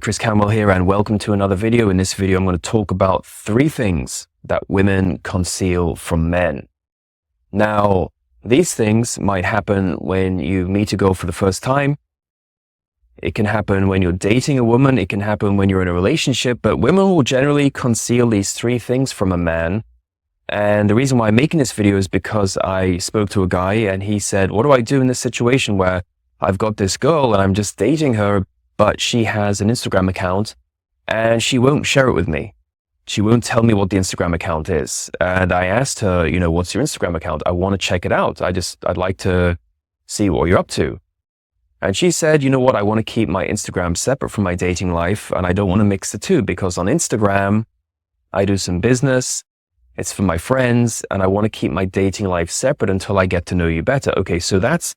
Chris Canwell here, and welcome to another video. In this video, I'm going to talk about 3 things that women conceal from men. Now, these things might happen when you meet a girl for the first time. It can happen when you're dating a woman. It can happen when you're in a relationship, but women will generally conceal these 3 things from a man. And the reason why I'm making this video is because I spoke to a guy and he said, what do I do in this situation where I've got this girl and I'm just dating her, but she has an Instagram account and she won't share it with me. She won't tell me what the Instagram account is. And I asked her, what's your Instagram account? I want to check it out. I'd like to see what you're up to. And she said, you know what? I want to keep my Instagram separate from my dating life. And I don't want to mix the two because on Instagram, I do some business. It's for my friends. And I want to keep my dating life separate until I get to know you better. Okay, so that's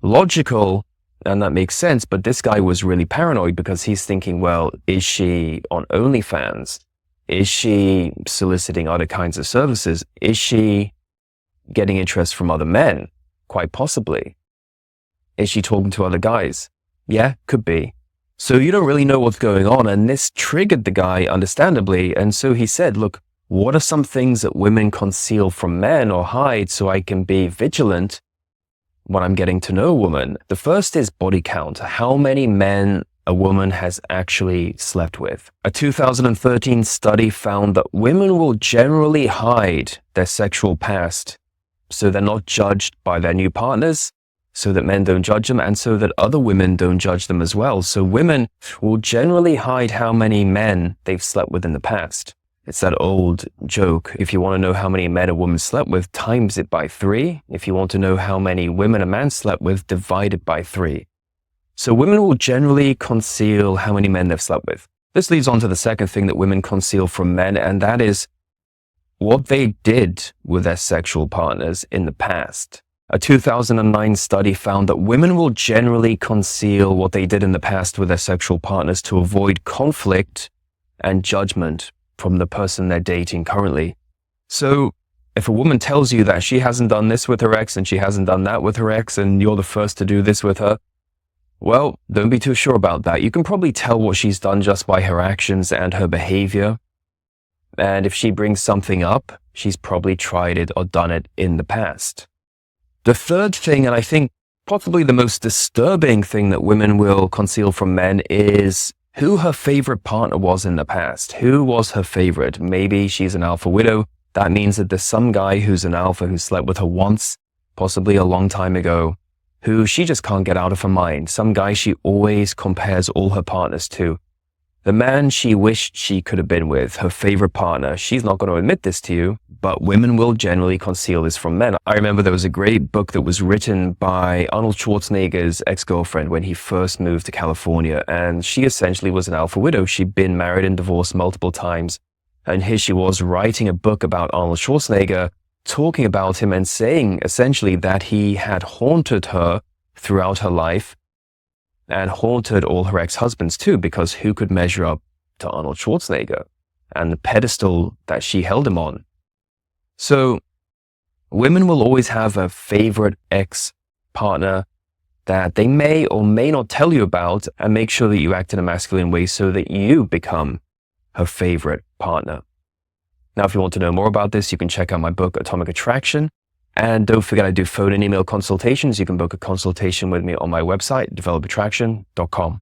logical. And that makes sense. But this guy was really paranoid because he's thinking, well, is she on OnlyFans? Is she soliciting other kinds of services? Is she getting interest from other men? Quite possibly. Is she talking to other guys? Yeah, could be. So you don't really know what's going on. And this triggered the guy, understandably. And so he said, look, what are some things that women conceal from men or hide so I can be vigilant when I'm getting to know a woman? The first is body count. How many men a woman has actually slept with. A 2013 study found that women will generally hide their sexual past so they're not judged by their new partners, so that men don't judge them, and so that other women don't judge them as well. So women will generally hide how many men they've slept with in the past. It's that old joke. If you want to know how many men a woman slept with, times it by 3. If you want to know how many women a man slept with, divide it by 3. So women will generally conceal how many men they've slept with. This leads on to the second thing that women conceal from men, and that is what they did with their sexual partners in the past. A 2009 study found that women will generally conceal what they did in the past with their sexual partners to avoid conflict and judgment from the person they're dating currently. So if a woman tells you that she hasn't done this with her ex and she hasn't done that with her ex and you're the first to do this with her, well, don't be too sure about that. You can probably tell what she's done just by her actions and her behavior. And if she brings something up, she's probably tried it or done it in the past. The third thing, and I think possibly the most disturbing thing that women will conceal from men, is who her favorite partner was in the past. Who was her favorite? Maybe she's an alpha widow. That means that there's some guy who's an alpha who slept with her once, possibly a long time ago, who she just can't get out of her mind. Some guy she always compares all her partners to. The man she wished she could have been with, her favorite partner. She's not going to admit this to you, but women will generally conceal this from men. I remember there was a great book that was written by Arnold Schwarzenegger's ex-girlfriend when he first moved to California, and she essentially was an alpha widow. She'd been married and divorced multiple times, and here she was writing a book about Arnold Schwarzenegger, talking about him and saying essentially that he had haunted her throughout her life and haunted all her ex-husbands too, because who could measure up to Arnold Schwarzenegger and the pedestal that she held him on? So women will always have a favorite ex-partner that they may or may not tell you about, and make sure that you act in a masculine way so that you become her favorite partner. Now, if you want to know more about this, you can check out my book, Atomic Attraction. And don't forget, I do phone and email consultations. You can book a consultation with me on my website, developattraction.com.